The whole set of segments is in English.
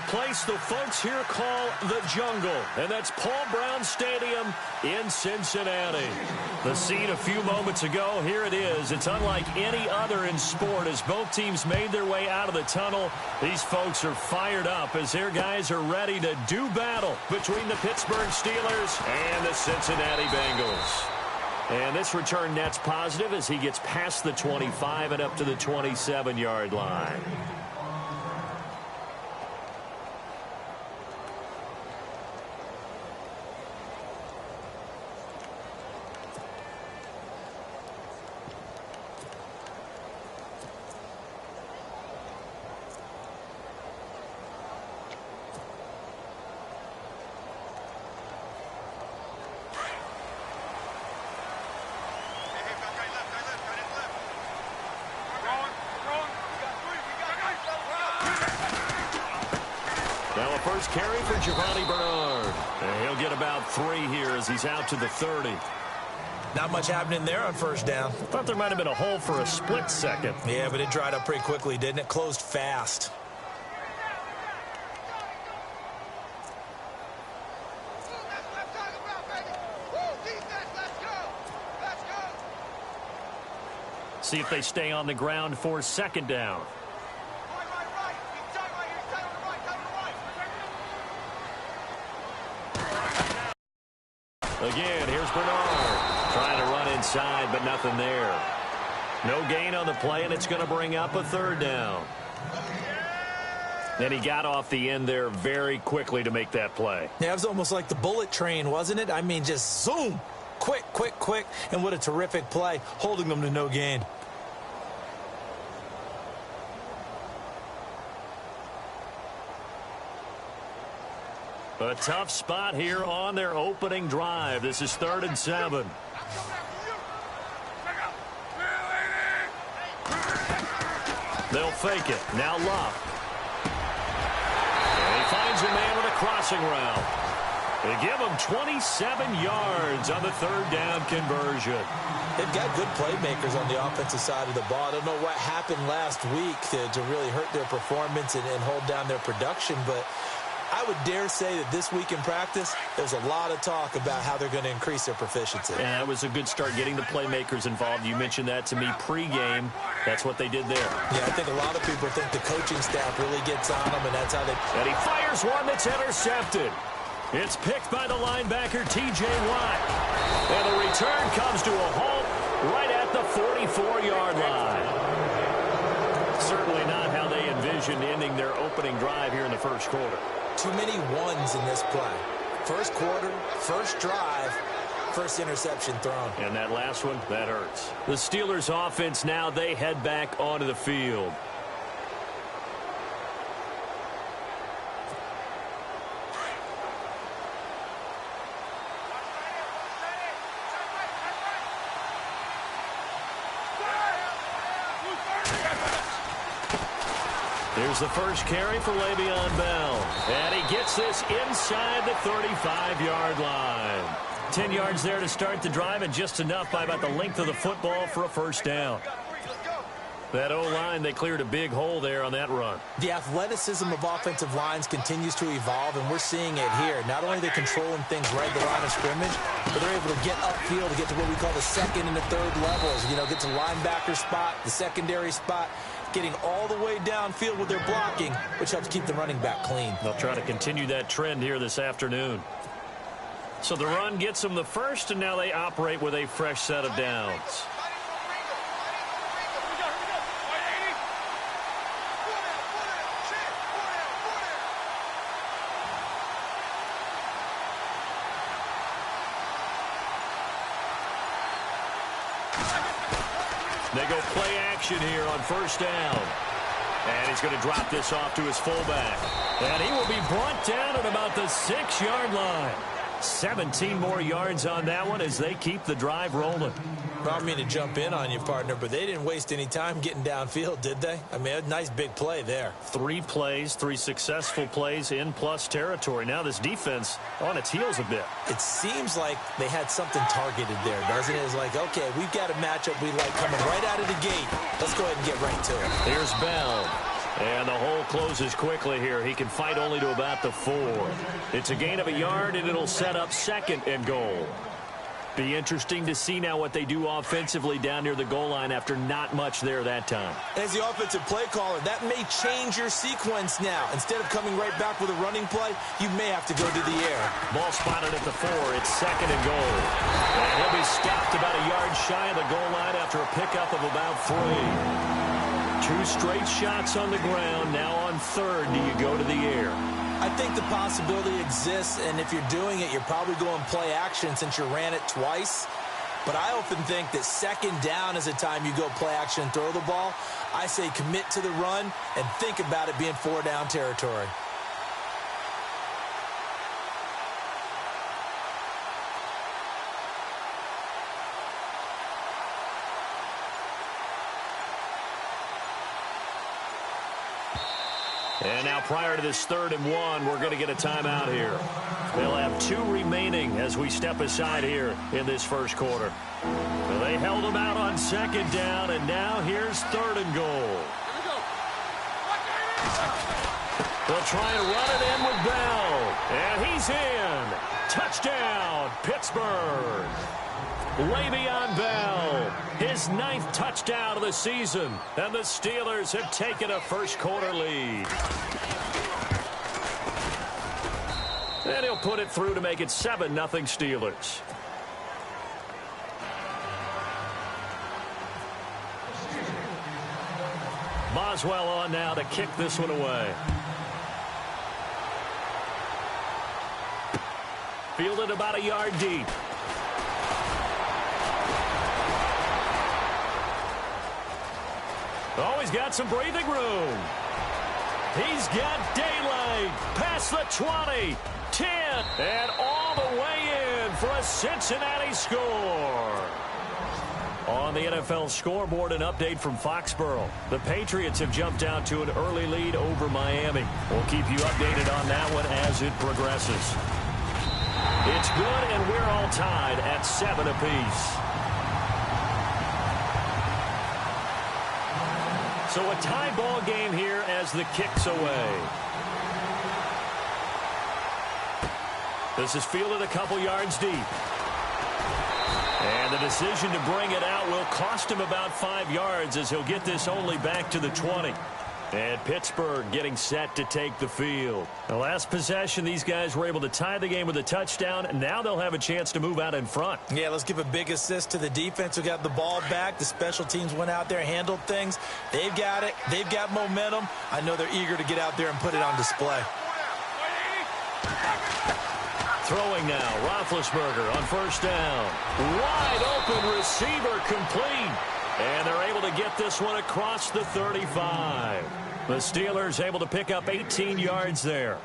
place the folks here call the Jungle, and that's Paul Brown Stadium in Cincinnati. The scene a few moments ago, here it is. It's unlike any other in sport as both teams made their way out of the tunnel. These folks are fired up as their guys are ready to do battle between the Pittsburgh Steelers and the Cincinnati Bengals. And this return net's positive as he gets past the 25 and up to the 27-yard line. Now a first carry for Giovani Bernard. And he'll get about 3 here as he's out to the 30. Not much happening there on first down. Thought there might have been a hole for a split second. Yeah, but it dried up pretty quickly, didn't it? Closed fast. See if they stay on the ground for second down. Again, here's Bernard. Trying to run inside, but nothing there. No gain on the play, and it's going to bring up a third down. And he got off the end there very quickly to make that play. Yeah, it was almost like the bullet train, wasn't it? I mean, just zoom. Quick, quick, quick. And what a terrific play, holding them to no gain. A tough spot here on their opening drive. This is 3rd and 7. They'll fake it. Now Luck. And he finds a man with a crossing route. They give him 27 yards on the 3rd down conversion. They've got good playmakers on the offensive side of the ball. I don't know what happened last week to really hurt their performance and hold down their production, but I would dare say that this week in practice, there's a lot of talk about how they're going to increase their proficiency. And that was a good start getting the playmakers involved. You mentioned that to me pregame. That's what they did there. Yeah, I think a lot of people think the coaching staff really gets on them, and that's how they... And he fires one that's intercepted. It's picked by the linebacker, T.J. Watt. And the return comes to a halt right at the 44-yard line. Certainly not how they envisioned ending their opening drive here in the first quarter. Too many ones in this play. First quarter, first drive, first interception thrown. And that last one, that hurts. The Steelers offense now, they head back onto the field. Here's the first carry for Le'Veon Bell. And he gets this inside the 35-yard line. 10 yards there to start the drive, and just enough by about the length of the football for a first down. That O-line, they cleared a big hole there on that run. The athleticism of offensive lines continues to evolve, and we're seeing it here. Not only are they controlling things right at the line of scrimmage, but they're able to get upfield to get to what we call the second and the third levels. You know, get to linebacker spot, the secondary spot, getting all the way downfield with their blocking, which helps keep the running back clean. They'll try to continue that trend here this afternoon. So the run gets them the first, and now they operate with a fresh set of downs. They go play action here on first down. And he's going to drop this off to his fullback. And he will be brought down at about the 6-yard line. 17 more yards on that one as they keep the drive rolling. I don't mean to jump in on you, partner, but they didn't waste any time getting downfield, did they? I mean, a nice big play there. 3 plays, 3 successful plays in plus territory. Now this defense on its heels a bit. It seems like they had something targeted there, doesn't it? It's like, okay, we've got a matchup we like coming right out of the gate. Let's go ahead and get right to it. Here's Bell. And the hole closes quickly here. He can fight only to about the 4. It's a gain of a yard, and it'll set up 2nd and goal. Be interesting to see now what they do offensively down near the goal line after not much there that time. As the offensive play caller, that may change your sequence now. Instead of coming right back with a running play, you may have to go to the air. Ball spotted at the 4. It's 2nd and goal. And he'll be stopped about a yard shy of the goal line after a pickup of about 3. 2 straight shots on the ground. Now on 3rd, do you go to the air? I think the possibility exists, and if you're doing it, you're probably going play action since you ran it twice. But I often think that 2nd down is a time you go play action and throw the ball. I say commit to the run and think about it being 4-down territory. And now prior to this 3rd and 1, we're going to get a timeout here. They'll have 2 remaining as we step aside here in this first quarter. So they held them out on 2nd down, and now here's 3rd and goal. They'll try and run it in with Bell. And he's in. Touchdown, Pittsburgh. Le'Veon Bell, his 9th touchdown of the season, and the Steelers have taken a first-quarter lead. And he'll put it through to make it 7-0 Steelers. Boswell on now to kick this one away. Fielded about a yard deep. Oh, he's got some breathing room. He's got daylight. Past the 20, 10, and all the way in for a Cincinnati score. On the NFL scoreboard, an update from Foxborough. The Patriots have jumped out to an early lead over Miami. We'll keep you updated on that one as it progresses. It's good, and we're all tied at 7 apiece. So a tie ball game here as the kick's away. This is fielded a couple yards deep. And the decision to bring it out will cost him about 5 yards as he'll get this only back to the 20. And Pittsburgh getting set to take the field. The last possession, these guys were able to tie the game with a touchdown, and now they'll have a chance to move out in front. Yeah, let's give a big assist to the defense who got the ball back. The special teams went out there, handled things. They've got it. They've got momentum. I know they're eager to get out there and put it on display. Throwing now, Roethlisberger on 1st down. Wide open receiver complete. And they're able to get this one across the 35. The Steelers able to pick up 18 yards there.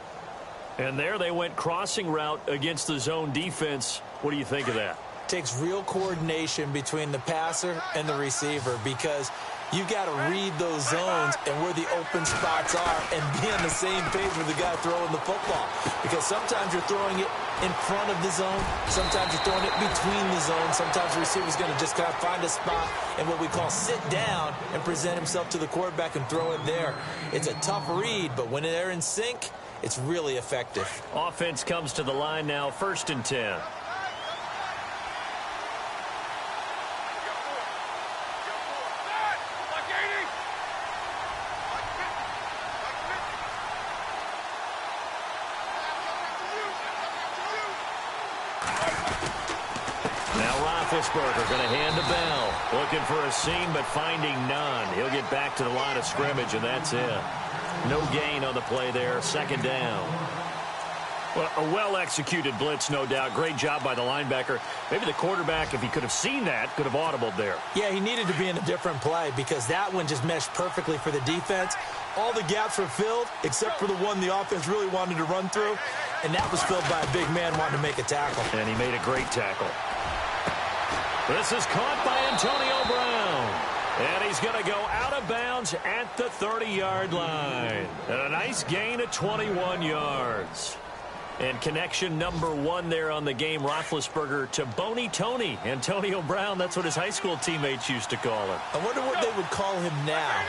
And there they went crossing route against the zone defense. What do you think of that? Takes real coordination between the passer and the receiver because you've got to read those zones and where the open spots are and be on the same page with the guy throwing the football. Because sometimes you're throwing it in front of the zone. Sometimes you're throwing it between the zones. Sometimes the receiver's going to just kind of find a spot and what we call sit down and present himself to the quarterback and throw it there. It's a tough read, but when they're in sync, it's really effective. Offense comes to the line now, 1st and 10. Roethlisberger going to hand to Bell. Looking for a seam, but finding none. He'll get back to the line of scrimmage, and that's it. No gain on the play there. 2nd down. Well, a well-executed blitz, no doubt. Great job by the linebacker. Maybe the quarterback, if he could have seen that, could have audibled there. Yeah, he needed to be in a different play because that one just meshed perfectly for the defense. All the gaps were filled except for the one the offense really wanted to run through, and that was filled by a big man wanting to make a tackle. And he made a great tackle. This is caught by Antonio Brown. And he's going to go out of bounds at the 30-yard line. And a nice gain of 21 yards. And connection number 1 there on the game, Roethlisberger to Boney Tony. Antonio Brown, that's what his high school teammates used to call him. I wonder what they would call him now.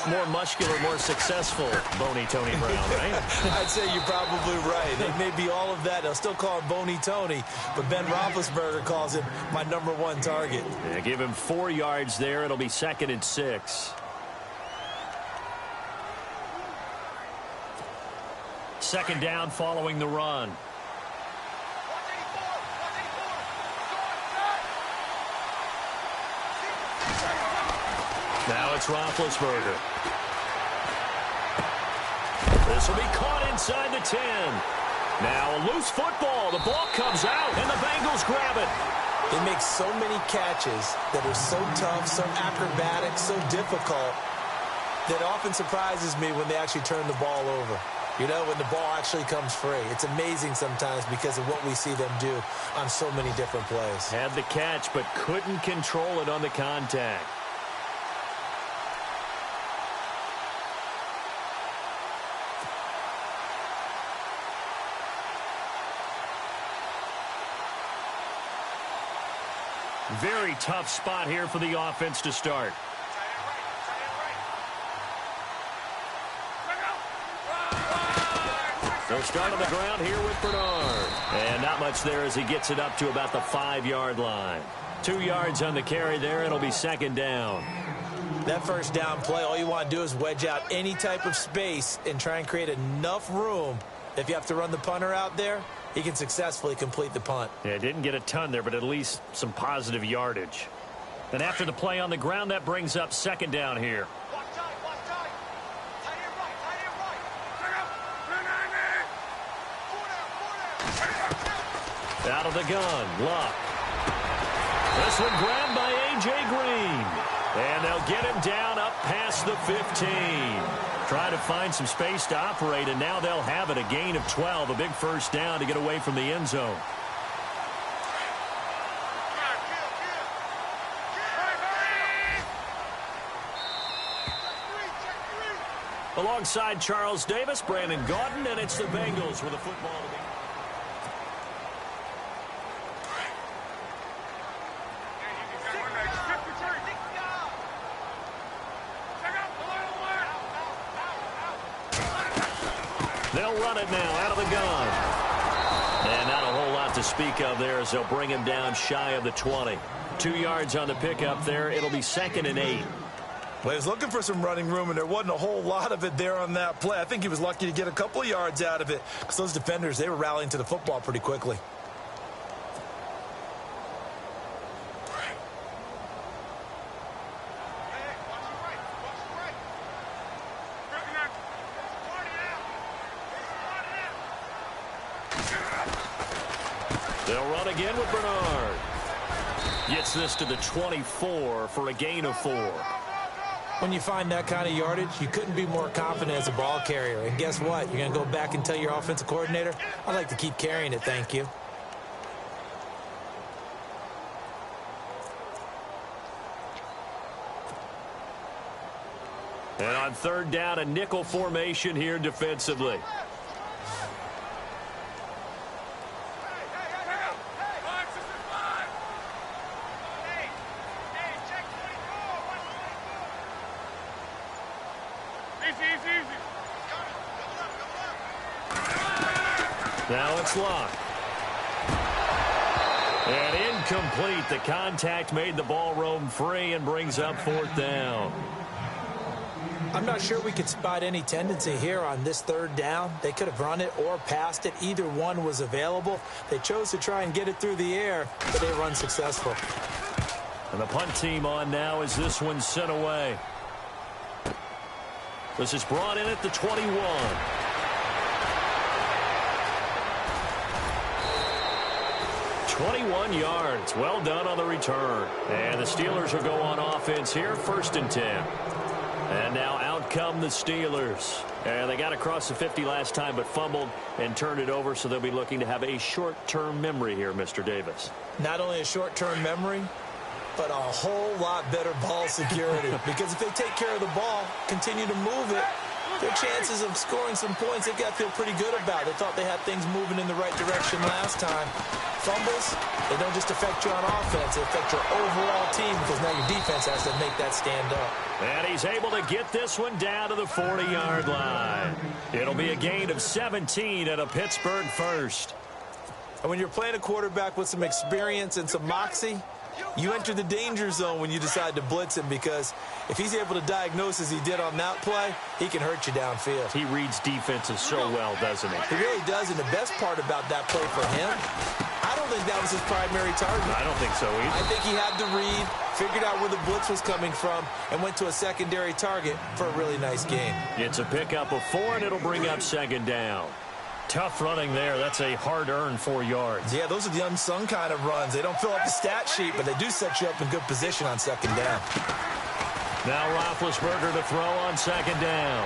More muscular, more successful Boney Tony Brown, right? I'd say you're probably right. It may be all of that. They'll still call him Boney Tony, but Ben Roethlisberger calls him my number 1 target. Yeah, give him 4 yards there. It'll be 2nd and 6. Second down following the run. Now it's Roethlisberger. This will be caught inside the 10. Now a loose football. The ball comes out, and the Bengals grab it. They make so many catches that are so tough, so acrobatic, so difficult, that often surprises me when they actually turn the ball over. You know, when the ball actually comes free. It's amazing sometimes because of what we see them do on so many different plays. Had the catch, but couldn't control it on the contact. Very tough spot here for the offense to start. They'll start on the ground here with Bernard. And not much there as he gets it up to about the 5-yard line. 2 yards on the carry there. It'll be 2nd down. That first down play, all you want to do is wedge out any type of space and try and create enough room. If you have to run the punter out there, he can successfully complete the punt. Yeah, didn't get a ton there, but at least some positive yardage. Then after the play on the ground, that brings up 2nd down here. Out of the gun, Luck. This one grabbed by A.J. Green. And they'll get him down up past the 15. Trying to find some space to operate, and now they'll have it. A gain of 12, a big first down to get away from the end zone. Alongside Charles Davis, Brandon Gaudin, and it's the Bengals with a football to be. They'll run it now out of the gun. And not a whole lot to speak of there as they'll bring him down shy of the 20. 2 yards on the pickup there. It'll be 2nd and 8. Well, he was looking for some running room, and there wasn't a whole lot of it there on that play. I think he was lucky to get a couple of yards out of it because those defenders, they were rallying to the football pretty quickly. They'll run again with Bernard. Gets this to the 24 for a gain of 4. When you find that kind of yardage, you couldn't be more confident as a ball carrier. And guess what? You're going to go back and tell your offensive coordinator, I'd like to keep carrying it, thank you. And on 3rd down, a nickel formation here defensively. Now it's Luck. And incomplete. The contact made the ball roam free and brings up 4th down. I'm not sure we could spot any tendency here on this 3rd down. They could have run it or passed it. Either one was available. They chose to try and get it through the air, but they run successful. And the punt team on now as this one's sent away. This is brought in at the 21. 21 yards. Well done on the return. And the Steelers will go on offense here, 1st and 10. And now out come the Steelers. And they got across the 50 last time but fumbled and turned it over, so they'll be looking to have a short-term memory here, Mr. Davis. Not only a short-term memory, but a whole lot better ball security. Because if they take care of the ball, continue to move it, Their chances of scoring some points, they've got to feel pretty good about. They thought they had things moving in the right direction last time. Fumbles, they don't just affect you on offense, they affect your overall team because now your defense has to make that stand up. And he's able to get this one down to the 40-yard line. It'll be a gain of 17 at a Pittsburgh first. And when you're playing a quarterback with some experience and some moxie, you enter the danger zone when you decide to blitz him, because if he's able to diagnose as he did on that play, he can hurt you downfield. He reads defenses so well, doesn't he? He really does, and the best part about that play for him, I don't think that was his primary target. I don't think so either. I think he had to read, figured out where the blitz was coming from, and went to a secondary target for a really nice gain. It's a pickup of 4, and it'll bring up second down. Tough running there. That's a hard-earned 4 yards. Yeah, those are the unsung kind of runs. They don't fill up the stat sheet, but they do set you up in good position on second down. Now Roethlisberger to throw on second down.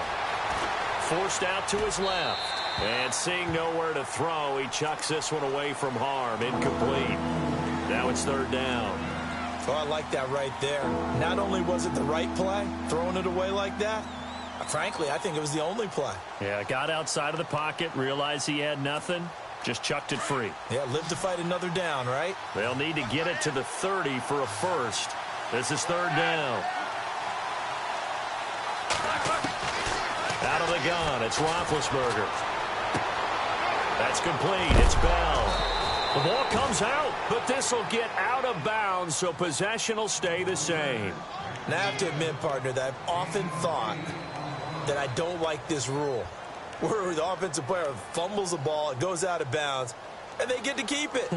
Forced out to his left. And seeing nowhere to throw, he chucks this one away from harm. Incomplete. Now it's third down. Oh, I like that right there. Not only was it the right play, throwing it away like that, frankly, I think it was the only play. Yeah, got outside of the pocket, realized he had nothing, just chucked it free. Yeah, live to fight another down, right? They'll need to get it to the 30 for a first. This is third down. Out of the gun, it's Roethlisberger. That's complete. It's Bell. The ball comes out, but this will get out of bounds, so possession will stay the same. Now, I have to admit, partner, that I've often thought that I don't like this rule, where the offensive player fumbles the ball, it goes out of bounds, and they get to keep it.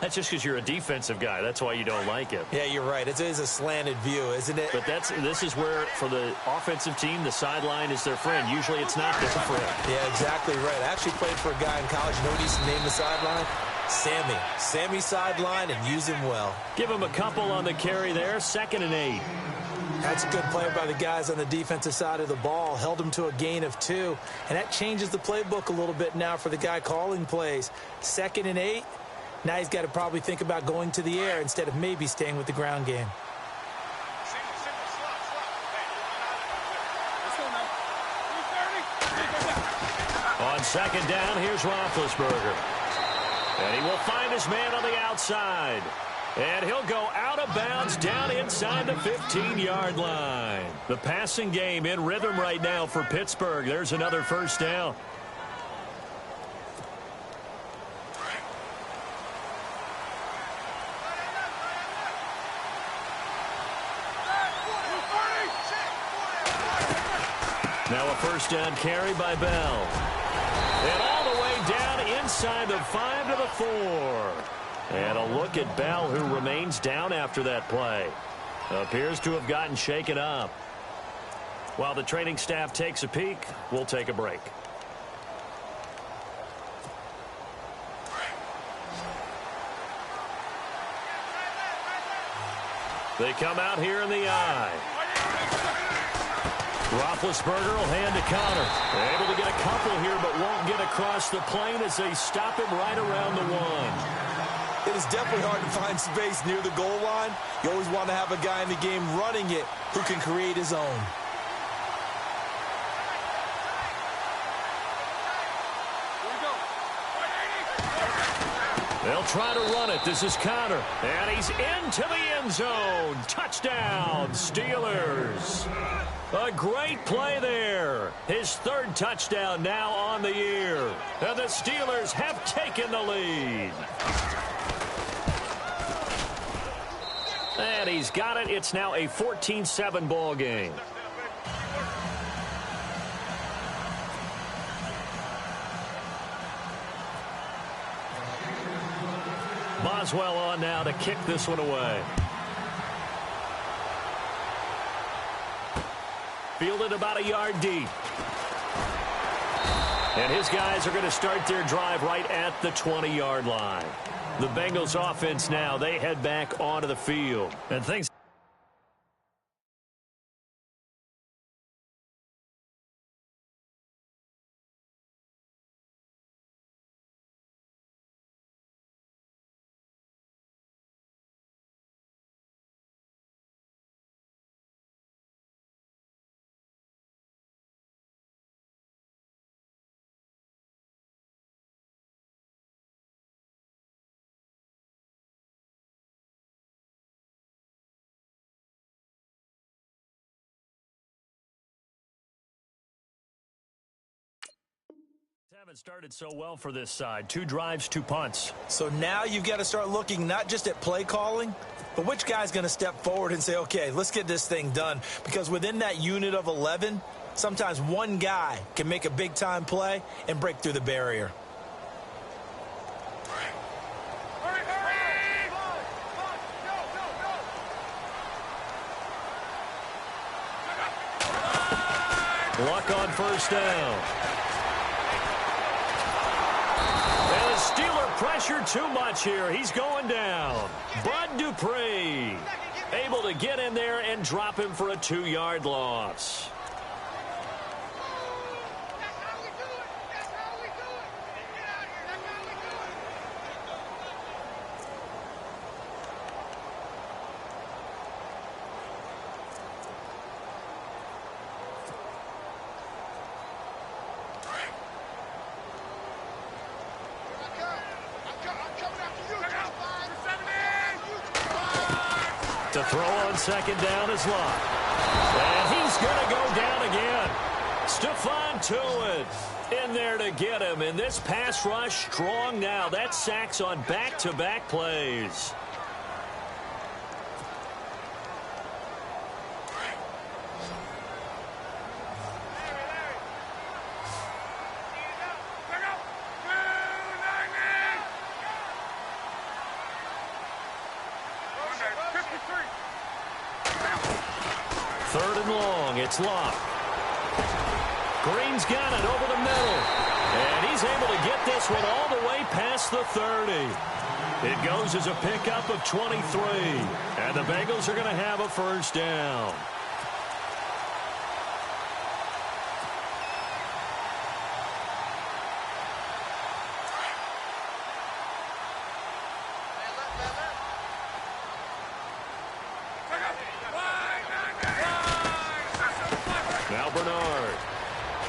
That's just because you're a defensive guy. That's why you don't like it. Yeah, you're right. It is a slanted view, isn't it? But this is where, for the offensive team, the sideline is their friend. Usually it's not their friend. Yeah, exactly right. I actually played for a guy in college. You know what he used to name the sideline? Sammy. Sammy sideline, and use him well. Give him a couple on the carry there. 2nd and 8. That's a good play by the guys on the defensive side of the ball. Held him to a gain of 2. And that changes the playbook a little bit now for the guy calling plays. 2nd and 8. Now he's got to probably think about going to the air instead of maybe staying with the ground game. On second down, here's Roethlisberger. And he will find his man on the outside. And he'll go out of bounds down inside the 15-yard line. The passing game in rhythm right now for Pittsburgh. There's another first down. Now a first down carry by Bell. And all the way down inside the 5 to the 4. And a look at Bell, who remains down after that play. Appears to have gotten shaken up. While the training staff takes a peek, we'll take a break. They come out here in the eye. Roethlisberger will hand to Connor. Able to get a couple here, but won't get across the plane as they stop him right around the 1. It is definitely hard to find space near the goal line. You always want to have a guy in the game running it who can create his own. They'll try to run it. This is Connor. And he's into the end zone. Touchdown, Steelers. A great play there. His 3rd touchdown now on the year. And the Steelers have taken the lead. And he's got it. It's now a 14-7 ball game. Boswell on now to kick this one away. Fielded about a yard deep. And his guys are going to start their drive right at the 20-yard line. The Bengals offense now, they head back onto the field. And things haven't started so well for this side. 2 drives, 2 punts. So now you've got to start looking not just at play calling, but which guy's going to step forward and say, okay, let's get this thing done. Because within that unit of 11, sometimes one guy can make a big-time play and break through the barrier. Luck on first down. And the Steeler pressure too much here. He's going down. Bud Dupree able to get in there and drop him for a 2-yard loss. To throw on second down is Luck. And he's going to go down again. Stephon Tuitt in there to get him. And this pass rush strong now. That's sacks on back-to-back plays. Third and long, it's Luck. Green's got it over the middle. And he's able to get this one all the way past the 30. It goes as a pickup of 23. And the Bengals are going to have a first down. Now Bernard.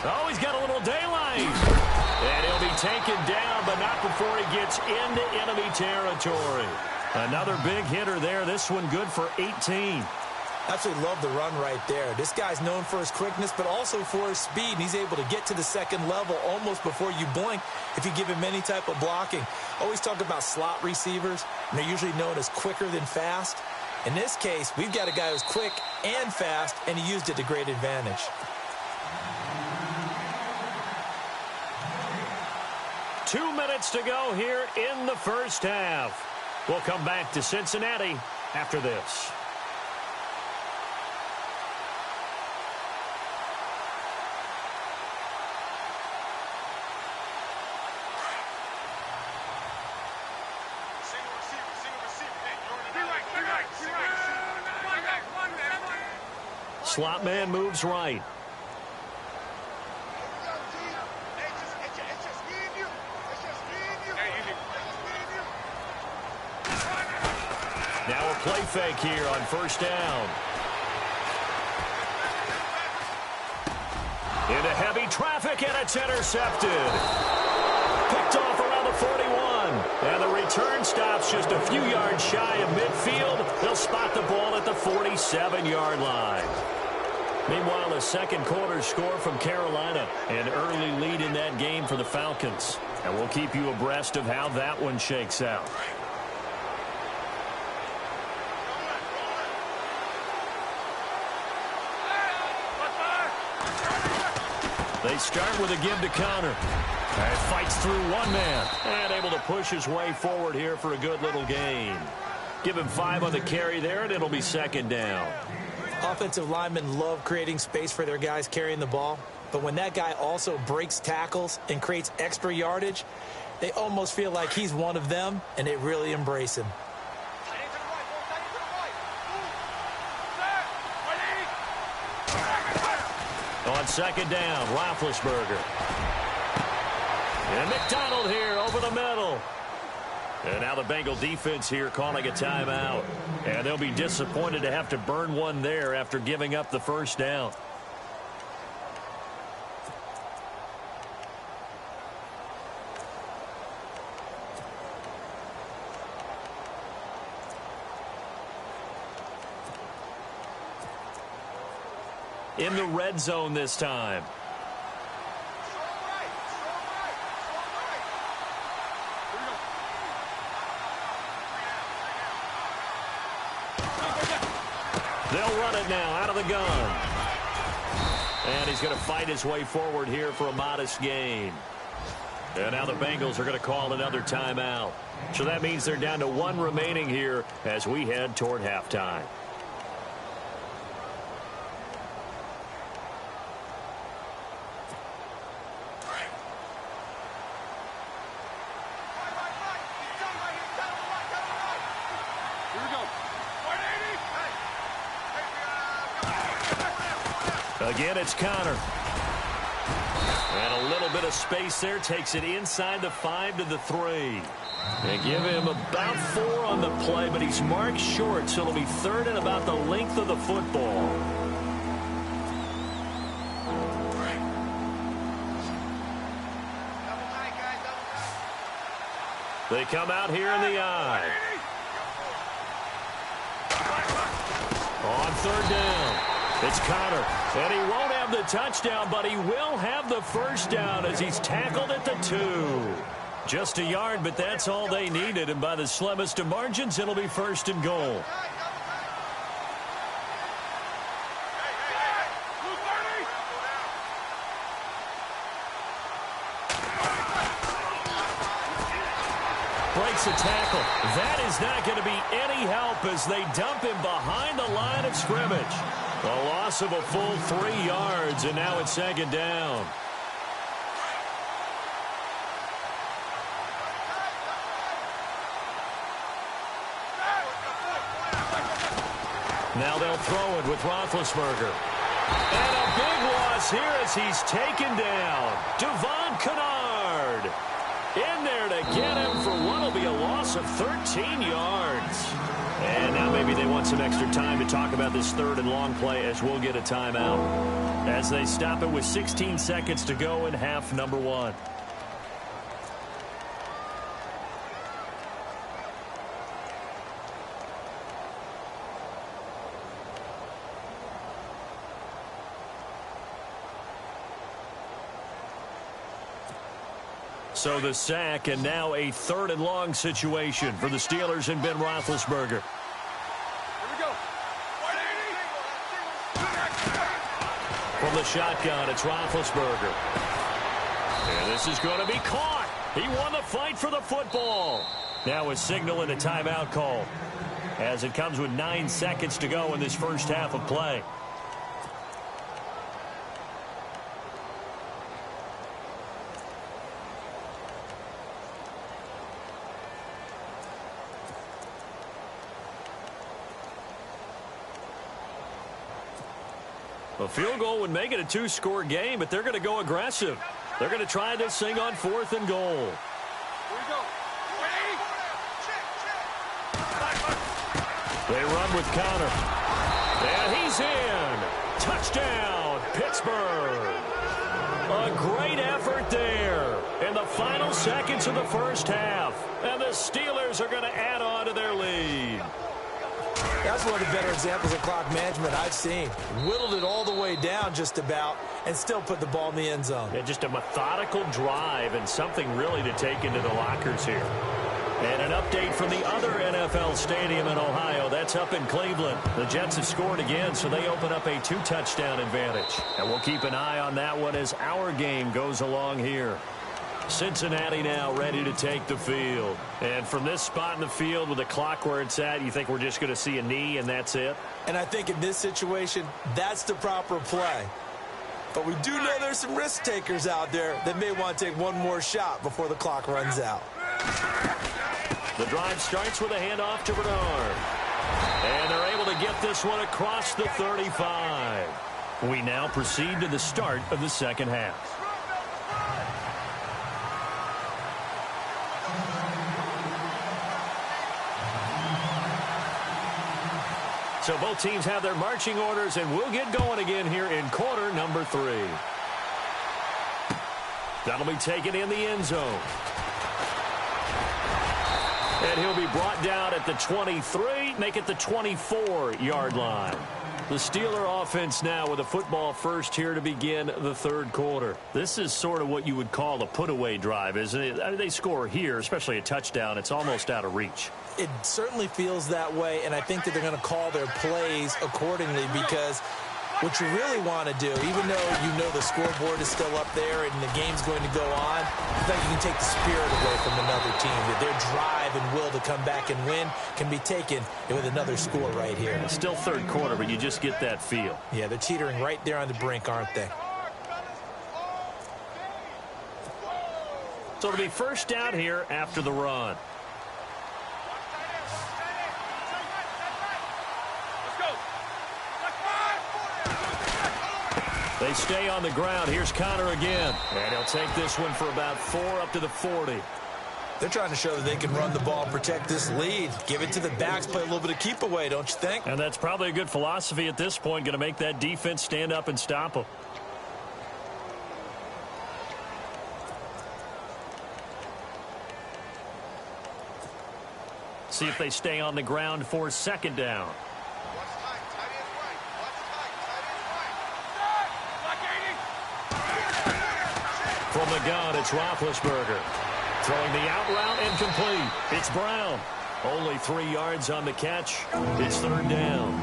Oh, he's got a little daylight. And he'll be taken down, but not before he gets into enemy territory. Another big hitter there. This one good for 18. Absolutely love the run right there. This guy's known for his quickness, but also for his speed. He's able to get to the second level almost before you blink if you give him any type of blocking. Always talk about slot receivers, and they're usually known as quicker than fast. In this case, we've got a guy who's quick and fast, and he used it to great advantage. Two minutes to go here in the first half. We'll come back to Cincinnati after this. Slot man moves right. Now a play fake here on first down. Into heavy traffic, and it's intercepted. Picked off around the 41. And the return stops just a few yards shy of midfield. They'll spot the ball at the 47-yard line. Meanwhile, a second quarter score from Carolina. An early lead in that game for the Falcons. And we'll keep you abreast of how that one shakes out. They start with a give to Connor. And fights through one man. And able to push his way forward here for a good little gain. Give him 5 on the carry there, and it'll be second down. Offensive linemen love creating space for their guys carrying the ball. But when that guy also breaks tackles and creates extra yardage, they almost feel like he's one of them, and they really embrace him. On second down, Roethlisberger. And McDonald here over the middle. And now the Bengal defense here calling a timeout. And they'll be disappointed to have to burn one there after giving up the first down. In the red zone this time. They'll run it now out of the gun. And he's going to fight his way forward here for a modest gain. And now the Bengals are going to call another timeout. So that means they're down to one remaining here as we head toward halftime. Again, it's Connor. And a little bit of space there. Takes it inside the 5 to the 3. They give him about 4 on the play, but he's marked short, so it'll be third and about the length of the football. They come out here in the eye. On third down. It's Connor, and he won't have the touchdown, but he will have the first down as he's tackled at the 2. Just a yard, but that's all they needed, and by the slimmest of margins, it'll be first and goal. Breaks a tackle. That is not going to be any help as they dump him behind the line of scrimmage. A loss of a full 3 yards, and now it's second down. Now they'll throw it with Roethlisberger. And a big loss here as he's taken down. Devon Kennard in there to get him for what will be a loss of 13 yards. And now maybe they want some extra time to talk about this third and long play as we'll get a timeout as they stop it with 16 seconds to go in half number 1. So the sack, and now a third and long situation for the Steelers and Ben Roethlisberger. Here we go. From the shotgun, it's Roethlisberger. And this is going to be caught. He won the fight for the football. Now a signal and a timeout call as it comes with 9 seconds to go in this first half of play. A field goal would make it a 2-score game, but they're going to go aggressive. They're going to try this thing on 4th and goal. Here we go. They run with Connor. And he's in. Touchdown, Pittsburgh. A great effort there in the final seconds of the first half. And the Steelers are going to add on to their lead. That's one of the better examples of clock management I've seen. Whittled it all the way down just about and still put the ball in the end zone. Yeah, just a methodical drive and something really to take into the lockers here. And an update from the other NFL stadium in Ohio. That's up in Cleveland. The Jets have scored again, so they open up a 2-touchdown advantage. And we'll keep an eye on that one as our game goes along here. Cincinnati now ready to take the field. And from this spot in the field with the clock where it's at, you think we're just going to see a knee and that's it? And I think in this situation, that's the proper play. But we do know there's some risk takers out there that may want to take one more shot before the clock runs out. The drive starts with a handoff to Bernard. And they're able to get this one across the 35. We now proceed to the start of the second half. So both teams have their marching orders, and we'll get going again here in quarter number 3. That'll be taken in the end zone. And he'll be brought down at the 23, make it the 24-yard line. The Steeler offense now with a football first here to begin the third quarter. This is sort of what you would call a put-away drive, isn't it? I mean, they score here, especially a touchdown. It's almost out of reach. It certainly feels that way, and I think that they're going to call their plays accordingly because what you really want to do, even though you know the scoreboard is still up there and the game's going to go on, I think you can take the spirit away from another team, that their drive and will to come back and win can be taken with another score right here. It's still third quarter, but you just get that feel. Yeah, they're teetering right there on the brink, aren't they? So it'll be first down here after the run. They stay on the ground. Here's Connor again. And he'll take this one for about 4 up to the 40. They're trying to show that they can run the ball, protect this lead. Give it to the backs, play a little bit of keep away, don't you think? And that's probably a good philosophy at this point. Going to make that defense stand up and stop them. See if they stay on the ground for second down. From the gun, it's Roethlisberger. Throwing the out route incomplete. It's Brown. Only 3 yards on the catch. It's third down.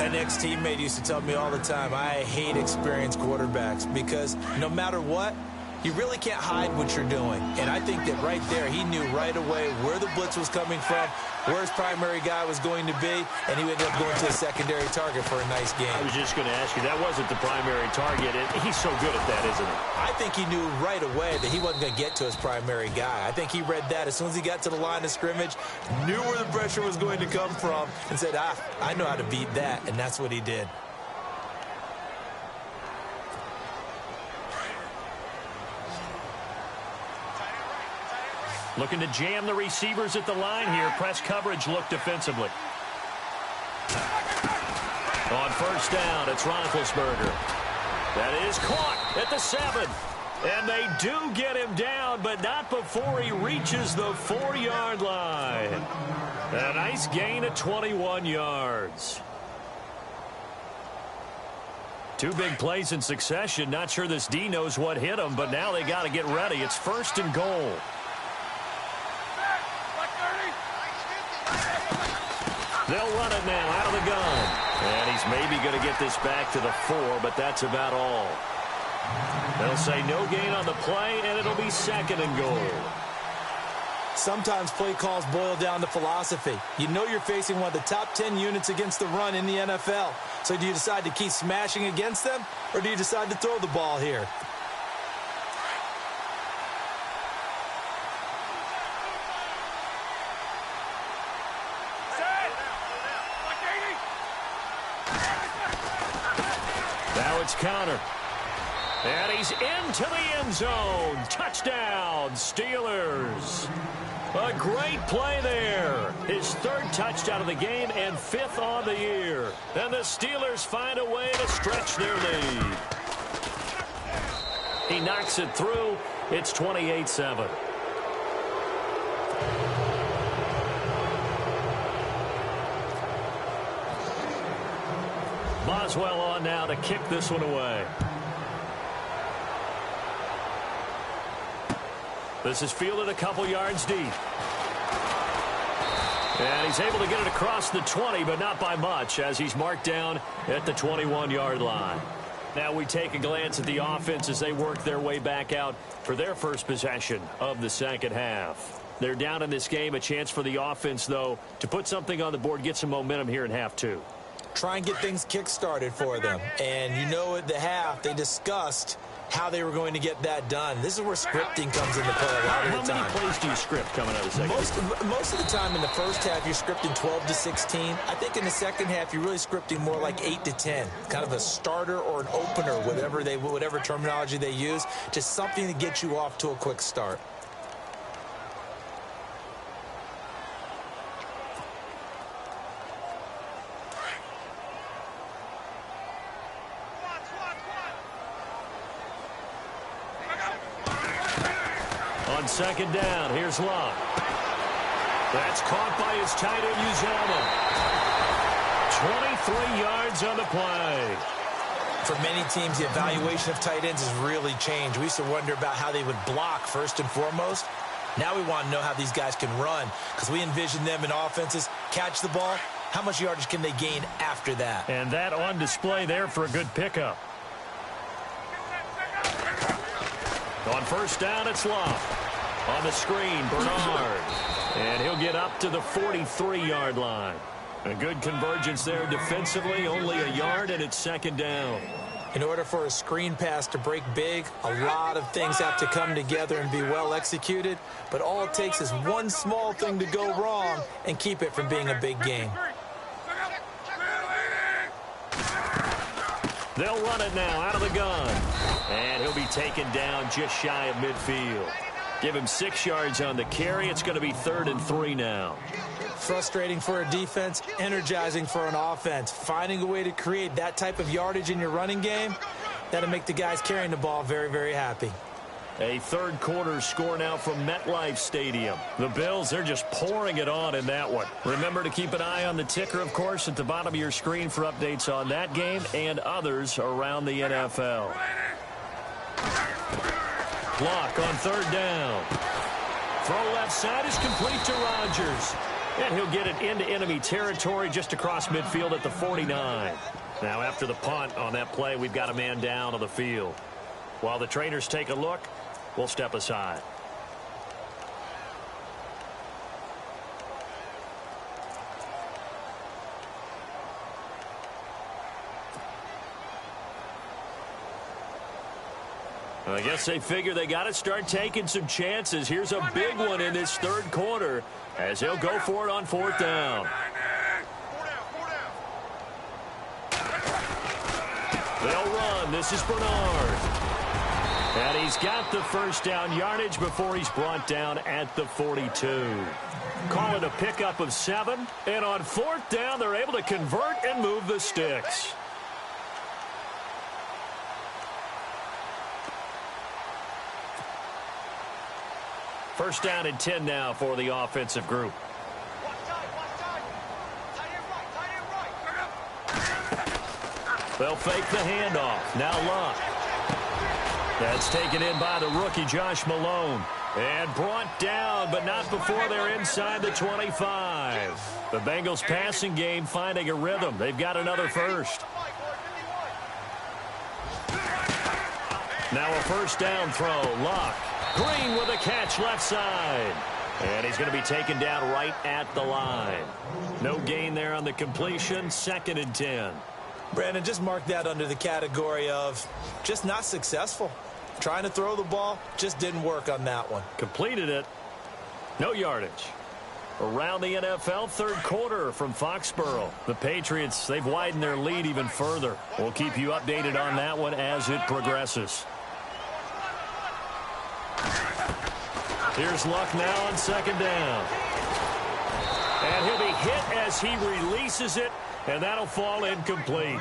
An ex-teammate used to tell me all the time, I hate experienced quarterbacks because no matter what, you really can't hide what you're doing. And I think that right there, he knew right away where the blitz was coming from, where his primary guy was going to be, and he ended up going to a secondary target for a nice game. I was just going to ask you, that wasn't the primary target. He's so good at that, isn't he? I think he knew right away that he wasn't going to get to his primary guy. I think he read that as soon as he got to the line of scrimmage, knew where the pressure was going to come from, and said, I know how to beat that, and that's what he did. Looking to jam the receivers at the line here. Press coverage look defensively. On first down, it's Roethlisberger. That is caught at the 7. And they do get him down, but not before he reaches the 4-yard line. A nice gain of 21 yards. 2 big plays in succession. Not sure this D knows what hit him, but now they got to get ready. It's first and goal. They'll run it now out of the gun. And he's maybe going to get this back to the 4, but that's about all. They'll say no gain on the play, and it'll be second and goal. Sometimes play calls boil down to philosophy. You know you're facing one of the top 10 units against the run in the NFL. So do you decide to keep smashing against them, or do you decide to throw the ball here? It's Connor. And he's into the end zone. Touchdown, Steelers. A great play there. His 3rd touchdown of the game and 5th on the year. And the Steelers find a way to stretch their lead. He knocks it through. It's 28-7. Boswell on now to kick this one away. This is fielded a couple yards deep. And he's able to get it across the 20, but not by much, as he's marked down at the 21-yard line. Now we take a glance at the offense as they work their way back out for their first possession of the second half. They're down in this game. A chance for the offense, though, to put something on the board, get some momentum here in half 2. Try and get things kick-started for them. And you know at the half, they discussed how they were going to get that done. This is where scripting comes into play a lot of the time. How many plays do you script coming out of the second? Most of the time in the first half, you're scripting 12 to 16. I think in the second half, you're really scripting more like 8 to 10. Kind of a starter or an opener, whatever terminology they use. Just something to get you off to a quick start. On second down, here's Love. That's caught by his tight end, Uzomah. 23 yards on the play. For many teams, the evaluation of tight ends has really changed. We used to wonder about how they would block first and foremost. Now we want to know how these guys can run because we envision them in offenses, catch the ball. How much yardage can they gain after that? And that on display there for a good pickup. On first down, it's Love. On the screen, Bernard. And he'll get up to the 43-yard line. A good convergence there defensively, only a yard, and it's second down. In order for a screen pass to break big, a lot of things have to come together and be well executed, but all it takes is one small thing to go wrong and keep it from being a big gain. They'll run it now out of the gun. And he'll be taken down just shy of midfield. Give him 6 yards on the carry. It's going to be 3rd and 3 now. Frustrating for a defense, energizing for an offense. Finding a way to create that type of yardage in your running game, that'll make the guys carrying the ball very, very happy. A third quarter score now from MetLife Stadium. The Bills, they're just pouring it on in that one. Remember to keep an eye on the ticker, of course, at the bottom of your screen for updates on that game and others around the NFL. Clock on third down. Throw left side is complete to Rodgers. And he'll get it into enemy territory just across midfield at the 49. Now after the punt on that play, we've got a man down on the field. While the trainers take a look, we'll step aside. I guess they figure they got to start taking some chances. Here's a big one in this third quarter as he'll go for it on fourth down. They'll run. This is Bernard. And he's got the first down yardage before he's brought down at the 42. Call it a pickup of 7. And on fourth down, they're able to convert and move the sticks. First down and 10 now for the offensive group. They'll fake the handoff. Now Luck. That's taken in by the rookie Josh Malone. And brought down, but not before they're inside the 25. The Bengals passing game finding a rhythm. They've got another first. Now a first down throw. Luck. Green with a catch left side. And he's going to be taken down right at the line. No gain there on the completion. 2nd and 10. Brandon, just mark that under the category of just not successful. Trying to throw the ball, just didn't work on that one. Completed it. No yardage. Around the NFL, third quarter from Foxborough. The Patriots, they've widened their lead even further. We'll keep you updated on that one as it progresses. Here's Luck now on second down. And he'll be hit as he releases it, and that'll fall incomplete.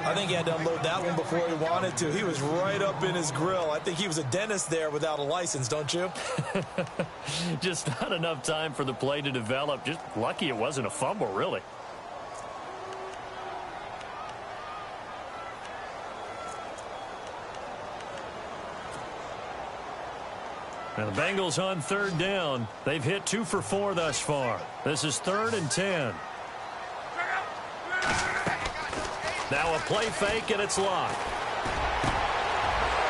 I think he had to unload that one before he wanted to. He was right up in his grill. I think he was a dentist there without a license, don't you? Just not enough time for the play to develop. Just lucky it wasn't a fumble, really. Now the Bengals on third down. They've hit 2 for 4 thus far. This is 3rd and 10. Now a play fake, and it's Luck.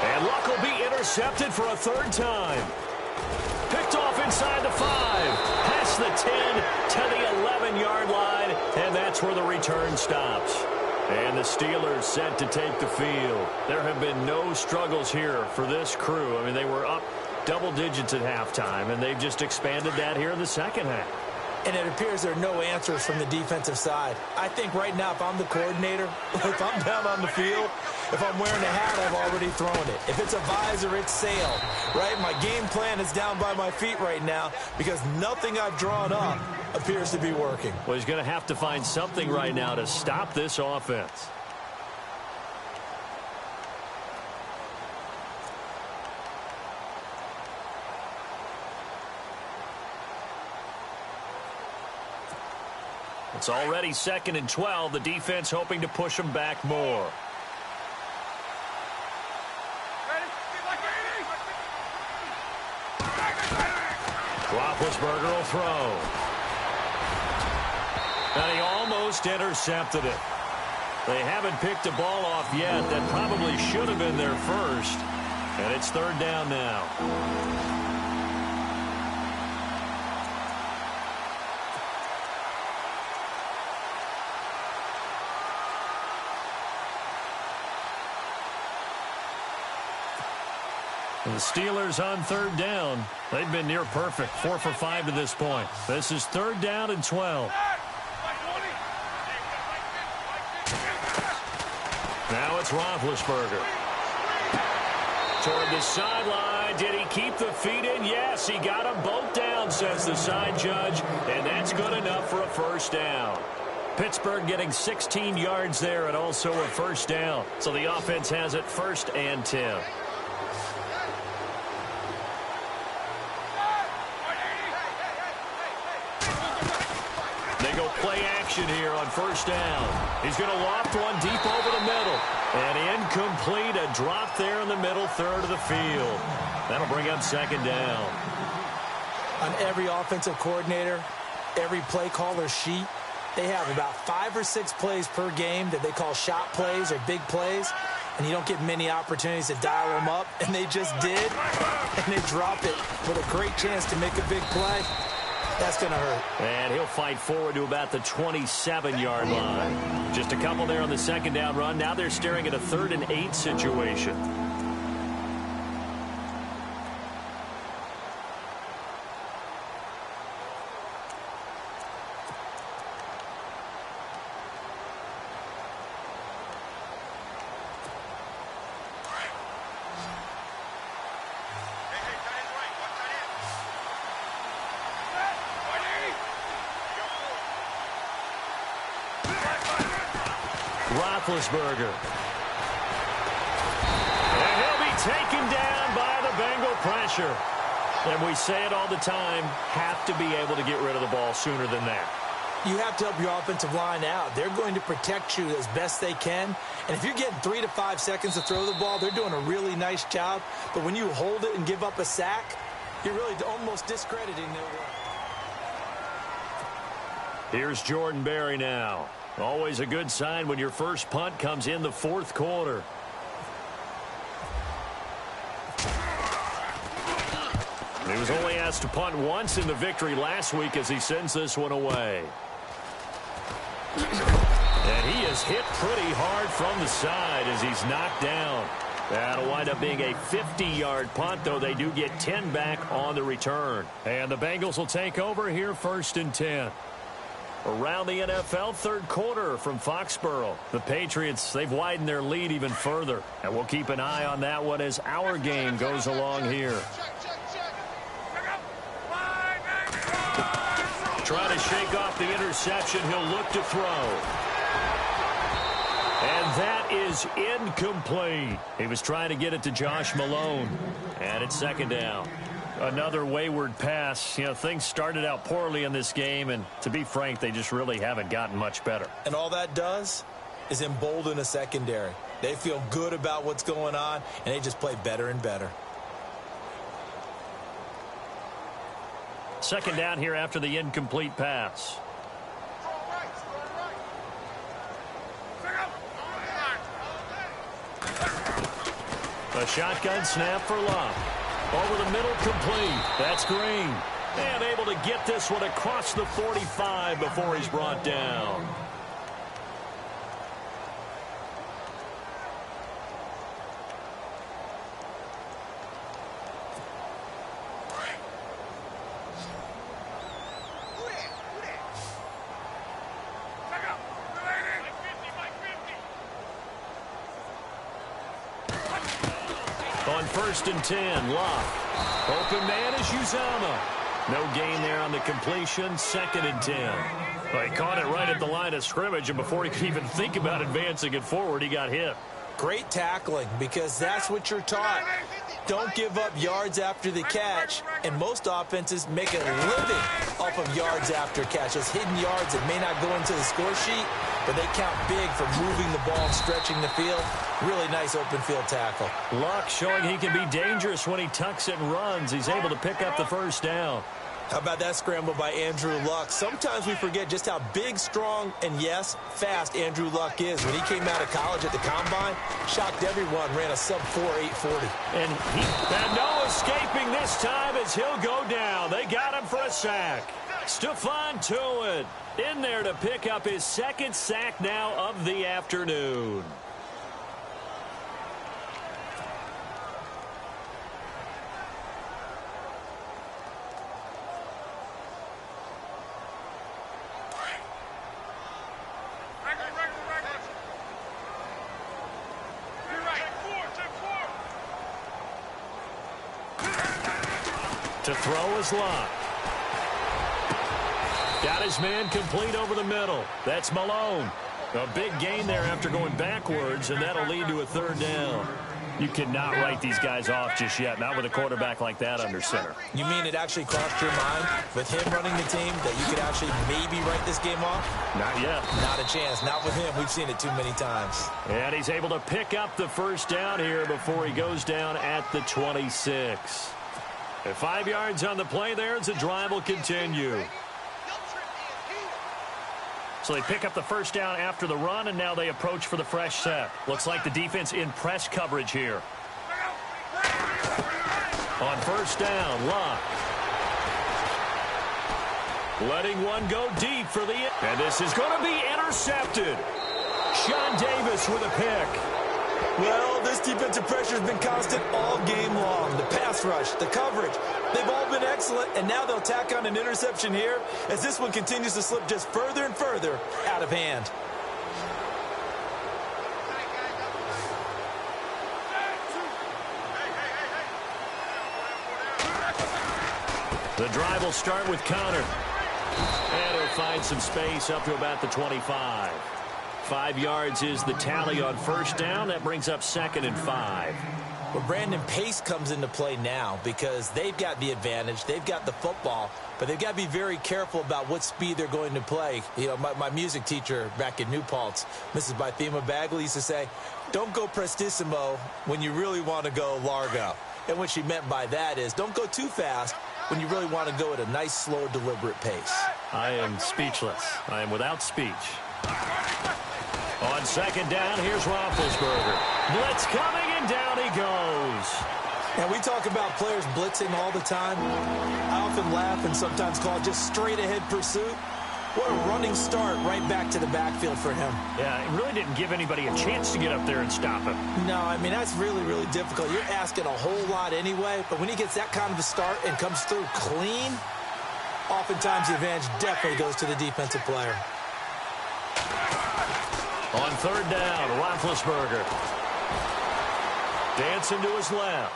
And Luck will be intercepted for a 3rd time. Picked off inside the 5. Past the 10 to the 11-yard line, and that's where the return stops. And the Steelers set to take the field. There have been no struggles here for this crew. I mean, they were up double digits at halftime, and they've just expanded that here in the second half. And it appears there are no answers from the defensive side. I think right now, if I'm the coordinator, if I'm down on the field, if I'm wearing a hat, I've already thrown it. If it's a visor, it's sailed, right? My game plan is down by my feet right now because nothing I've drawn up appears to be working. Well, he's going to have to find something right now to stop this offense. It's already 2nd and 12. The defense hoping to push them back more. Roethlisberger will throw. And he almost intercepted it. They haven't picked a ball off yet. That probably should have been their first. And it's 3rd down now. And the Steelers on 3rd down. They've been near perfect. 4 for 5 to this point. This is 3rd down and 12. Now it's Roethlisberger. Toward the sideline. Did he keep the feet in? Yes, he got them both down, says the side judge. And that's good enough for a 1st down. Pittsburgh getting 16 yards there and also a 1st down. So the offense has it 1st and 10. They go play action here on 1st down. He's going to loft one deep over the middle. And incomplete, a drop there in the middle third of the field. That'll bring up 2nd down. On every offensive coordinator, every play caller sheet, they have about 5 or 6 plays per game that they call shot plays or big plays. And you don't get many opportunities to dial them up. And they just did. And they dropped it with a great chance to make a big play. That's going to hurt. And he'll fight forward to about the 27-yard line. Just a couple there on the 2nd down run. Now they're staring at a 3rd and 8 situation. Roethlisberger. And he'll be taken down by the Bengal pressure. And we say it all the time, have to be able to get rid of the ball sooner than that. You have to help your offensive line out. They're going to protect you as best they can. And if you're getting 3 to 5 seconds to throw the ball, they're doing a really nice job. But when you hold it and give up a sack, you're really almost discrediting their work. Here's Jordan Berry now. Always a good sign when your first punt comes in the 4th quarter. He was only asked to punt once in the victory last week as he sends this one away. And he is hit pretty hard from the side as he's knocked down. That'll wind up being a 50-yard punt, though they do get 10 back on the return. And the Bengals will take over here 1st and 10. Around the NFL, 3rd quarter from Foxborough. The Patriots, they've widened their lead even further. And we'll keep an eye on that one as our game goes along here. Trying to shake off the interception. He'll look to throw. And that is incomplete. He was trying to get it to Josh Malone. And it's 2nd down. Another wayward pass. You know, things started out poorly in this game, and to be frank, they just really haven't gotten much better. And all that does is embolden a secondary. They feel good about what's going on, and they just play better and better. 2nd down here after the incomplete pass. A shotgun snap for Love. Over the middle, complete. That's Green. And able to get this one across the 45 before he's brought down. On 1st and 10, Love. Open man is Uzomah. No gain there on the completion. 2nd and 10. Well, he caught it right at the line of scrimmage, and before he could even think about advancing it forward, he got hit. Great tackling, because that's what you're taught. Don't give up yards after the catch, and most offenses make a living off of yards after catch. Those hidden yards that may not go into the score sheet, but they count big for moving the ball and stretching the field. Really nice open field tackle. Luck showing he can be dangerous when he tucks it and runs. He's able to pick up the first down. How about that scramble by Andrew Luck? Sometimes we forget just how big, strong, and, yes, fast Andrew Luck is. When he came out of college at the Combine, shocked everyone, ran a sub-4 840. And no escaping this time as he'll go down. They got him for a sack. Stephon Tuitt in there to pick up his second sack now of the afternoon. To throw is Luck. Got his man complete over the middle. That's Malone. A big gain there after going backwards, and that'll lead to a third down. You cannot write these guys off just yet, not with a quarterback like that under center. You mean it actually crossed your mind with him running the team that you could actually maybe write this game off? Not yet. Not a chance. Not with him. We've seen it too many times. And he's able to pick up the first down here before he goes down at the 26. And 5 yards on the play there as the drive will continue. So they pick up the first down after the run, and now they approach for the fresh set. Looks like the defense in press coverage here. On first down, Luck. Letting one go deep for the... And this is going to be intercepted. Sean Davis with a pick. Well, this defensive pressure has been constant all game long. The pass rush, the coverage, they've all been excellent, and now they'll tack on an interception here as this one continues to slip just further and further out of hand. The drive will start with Connor. And he'll find some space up to about the 25. 5 yards is the tally on first down. That brings up 2nd and 5. Well, Brandon, pace comes into play now because they've got the advantage. They've got the football, but they've got to be very careful about what speed they're going to play. You know, my music teacher back in New Paltz, Mrs. Bythema Bagley, used to say, don't go prestissimo when you really want to go largo. And what she meant by that is don't go too fast when you really want to go at a nice, slow, deliberate pace. I am speechless. I am without speech. On second down, here's Roethlisberger. Blitz coming, and down he goes. And we talk about players blitzing all the time. I often laugh and sometimes call it just straight-ahead pursuit. What a running start right back to the backfield for him. Yeah, it really didn't give anybody a chance to get up there and stop him. No, I mean, that's really, really difficult. You're asking a whole lot anyway, but when he gets that kind of a start and comes through clean, oftentimes the advantage definitely goes to the defensive player. On third down, Roethlisberger. Dancing to his left.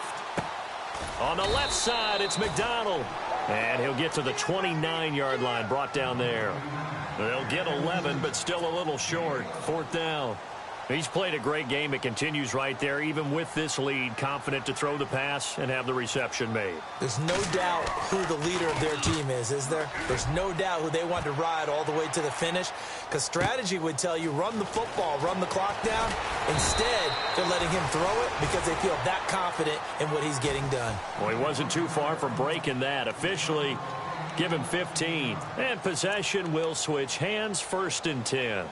On the left side, it's McDonald. And he'll get to the 29-yard line, brought down there. They'll get 11, but still a little short. 4th down. He's played a great game. It continues right there, even with this lead, confident to throw the pass and have the reception made. There's no doubt who the leader of their team is there? There's no doubt who they want to ride all the way to the finish, because strategy would tell you run the football, run the clock down. Instead, they're letting him throw it because they feel that confident in what he's getting done. Well, he wasn't too far from breaking that. Officially, give him 15. And possession will switch hands, 1st and 10.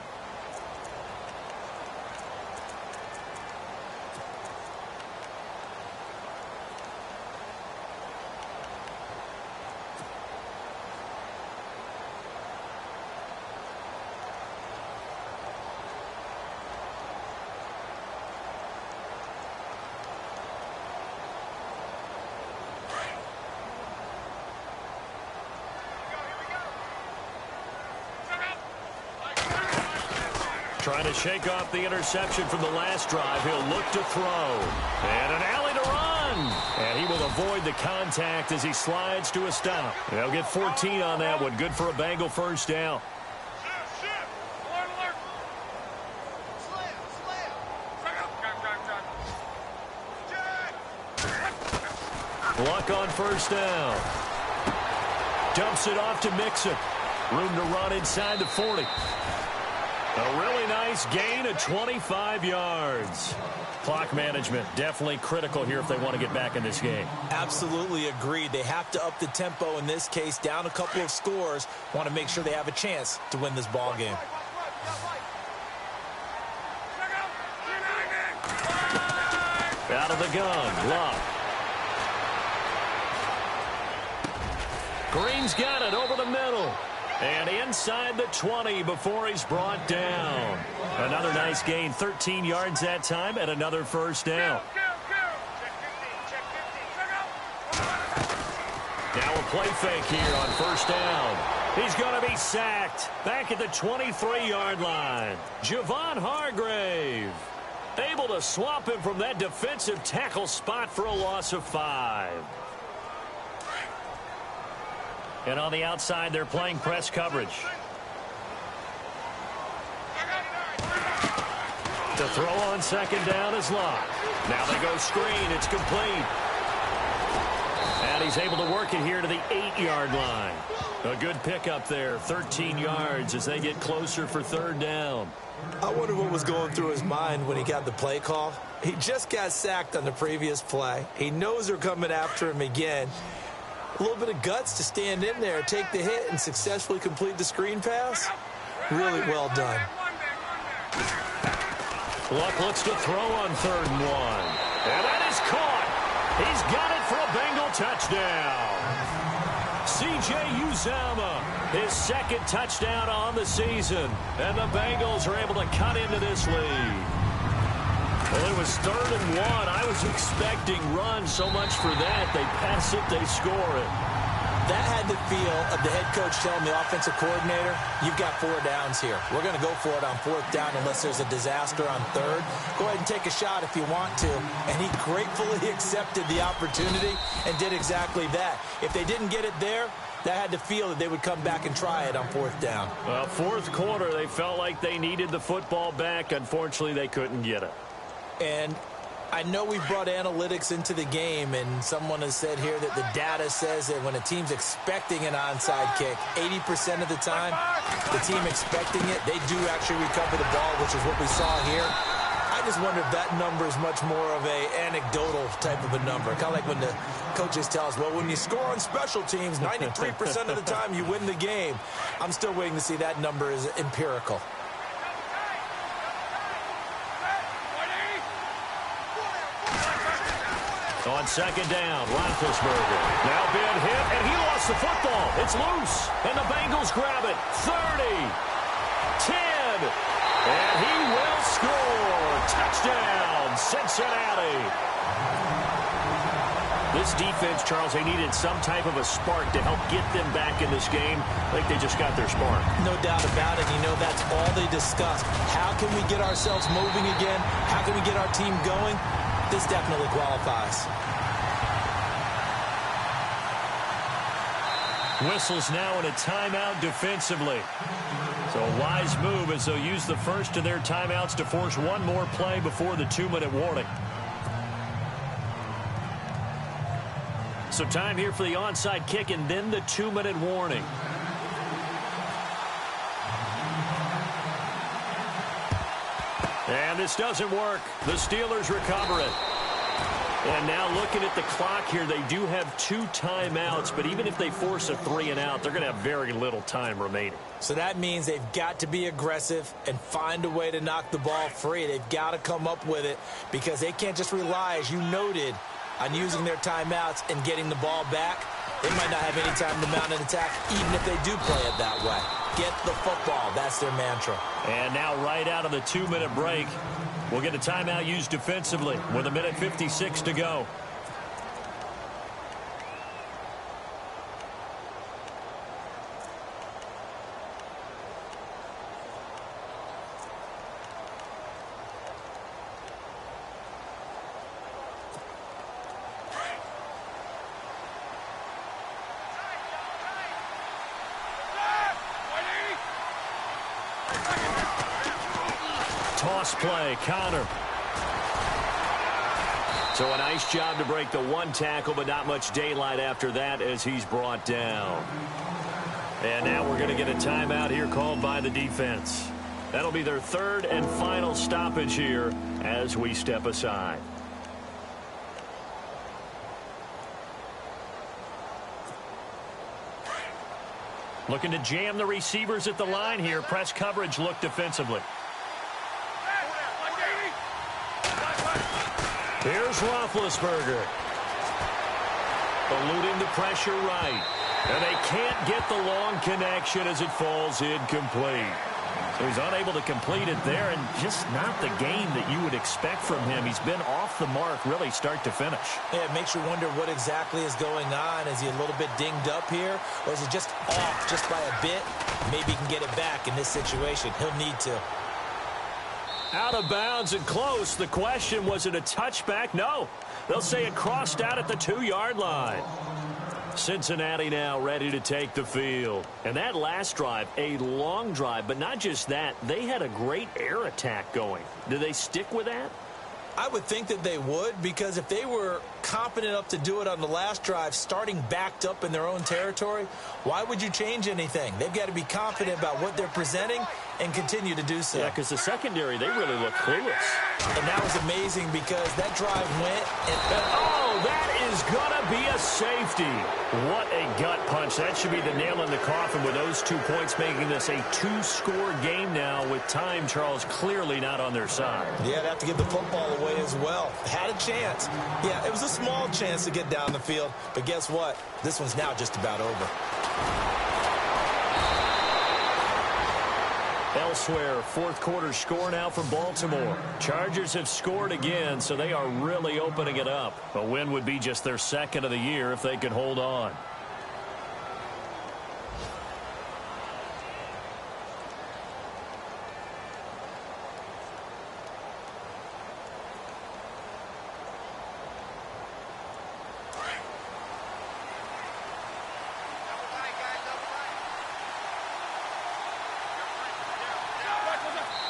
Trying to shake off the interception from the last drive. He'll look to throw. And an alley to run. And he will avoid the contact as he slides to a stop. They'll get 14 on that one. Good for a Bengal first down. Luck on first down. Dumps it off to Mixon. Room to run inside the 40. A really nice gain of 25 yards. Clock management definitely critical here if they want to get back in this game. Absolutely agreed. They have to up the tempo in this case, down a couple of scores. Want to make sure they have a chance to win this ball game. Out of the gun, Love. Green's got it over the middle. And inside the 20 before he's brought down. Another nice gain, 13 yards that time, and another first down. Now a play fake here on first down. He's going to be sacked back at the 23-yard line. Javon Hargrave able to swap him from that defensive tackle spot for a loss of 5. And on the outside, they're playing press coverage. To throw on second down is Locke. Now they go screen. It's complete. And he's able to work it here to the 8-yard line. A good pickup there, 13 yards as they get closer for third down. I wonder what was going through his mind when he got the play call. He just got sacked on the previous play. He knows they're coming after him again. A little bit of guts to stand in there, take the hit, and successfully complete the screen pass. Really well done. Luck looks to throw on 3rd and 1. And that is caught. He's got it for a Bengal touchdown. C.J. Uzomah, his 2nd touchdown on the season. And the Bengals are able to cut into this lead. Well, it was 3rd and 1. I was expecting runs so much for that. They pass it, they score it. That had the feel of the head coach telling the offensive coordinator, you've got 4 downs here. We're going to go for it on 4th down unless there's a disaster on 3rd. Go ahead and take a shot if you want to. And he gratefully accepted the opportunity and did exactly that. If they didn't get it there, that had to feel that they would come back and try it on 4th down. Well, 4th quarter, they felt like they needed the football back. Unfortunately, they couldn't get it. And I know we brought analytics into the game, and someone has said here that the data says that when a team's expecting an onside kick, 80% of the time, the team expecting it, they do actually recover the ball, which is what we saw here. I just wonder if that number is much more of a anecdotal type of a number. Kind of like when the coaches tell us, well, when you score on special teams, 93% of the time you win the game. I'm still waiting to see that number is empirical. On 2nd down, Roethlisberger. Now being hit, and he lost the football. It's loose, and the Bengals grab it. 30, 10, and he will score. Touchdown, Cincinnati. This defense, Charles, they needed some type of a spark to help get them back in this game. I think they just got their spark. No doubt about it. You know, that's all they discussed. How can we get ourselves moving again? How can we get our team going? This definitely qualifies. Whistles now in a timeout defensively. So a wise move as they'll use the first of their timeouts to force one more play before the 2-minute warning. So time here for the onside kick and then the 2-minute warning. And this doesn't work. The Steelers recover it. And now looking at the clock here, they do have 2 timeouts, but even if they force a 3-and-out, they're going to have very little time remaining. So that means they've got to be aggressive and find a way to knock the ball free. They've got to come up with it because they can't just rely, as you noted, on using their timeouts and getting the ball back. They might not have any time to mount an attack, even if they do play it that way. Get the football. That's their mantra. And now right out of the 2-minute break, we'll get a timeout used defensively with 1:56 to go. Toss play, Connor. So a nice job to break the one tackle, but not much daylight after that as he's brought down. And now we're going to get a timeout here called by the defense. That'll be their third and final stoppage here as we step aside. Looking to jam the receivers at the line here. Press coverage look defensively. Here's Roethlisberger. Eluding the pressure right. And they can't get the long connection as it falls incomplete. So he's unable to complete it there, and just not the game that you would expect from him. He's been off the mark really start to finish. Yeah, it makes you wonder what exactly is going on. Is he a little bit dinged up here, or is he just off just by a bit? Maybe he can get it back in this situation. He'll need to. Out of bounds and close. The question, was it a touchback? No. They'll say it crossed out at the 2-yard line. Cincinnati now ready to take the field. And that last drive, a long drive, but not just that. They had a great air attack going. Do they stick with that? I would think that they would, because if they were confident enough to do it on the last drive, starting backed up in their own territory, why would you change anything? They've got to be confident about what they're presenting and continue to do so. Yeah, because the secondary, they really look clueless. And that was amazing because that drive went and oh, that is going to be a safety. What a gut punch. That should be the nail in the coffin with those 2 points, making this a 2-score game now with time, Charles, clearly not on their side. Yeah, they have to give the football away as well. Had a chance. Yeah, it was a small chance to get down the field, but guess what? This one's now just about over. Elsewhere, fourth quarter score now for Baltimore. Chargers have scored again, so they are really opening it up. A win would be just their second of the year if they could hold on.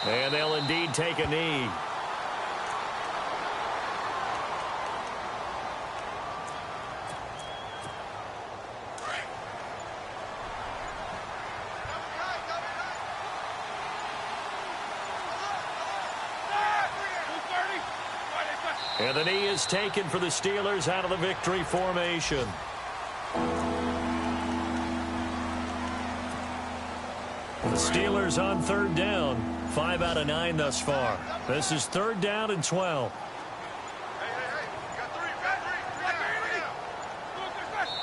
And they'll indeed take a knee. And the knee is taken for the Steelers out of the victory formation. The Steelers on third down. 5 out of 9 thus far. This is third down and 12.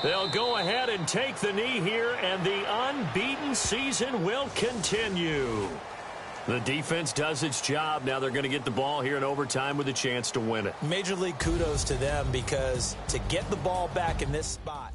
They'll go ahead and take the knee here, and the unbeaten season will continue. The defense does its job. Now they're going to get the ball here in overtime with a chance to win it. Major League kudos to them, because to get the ball back in this spot,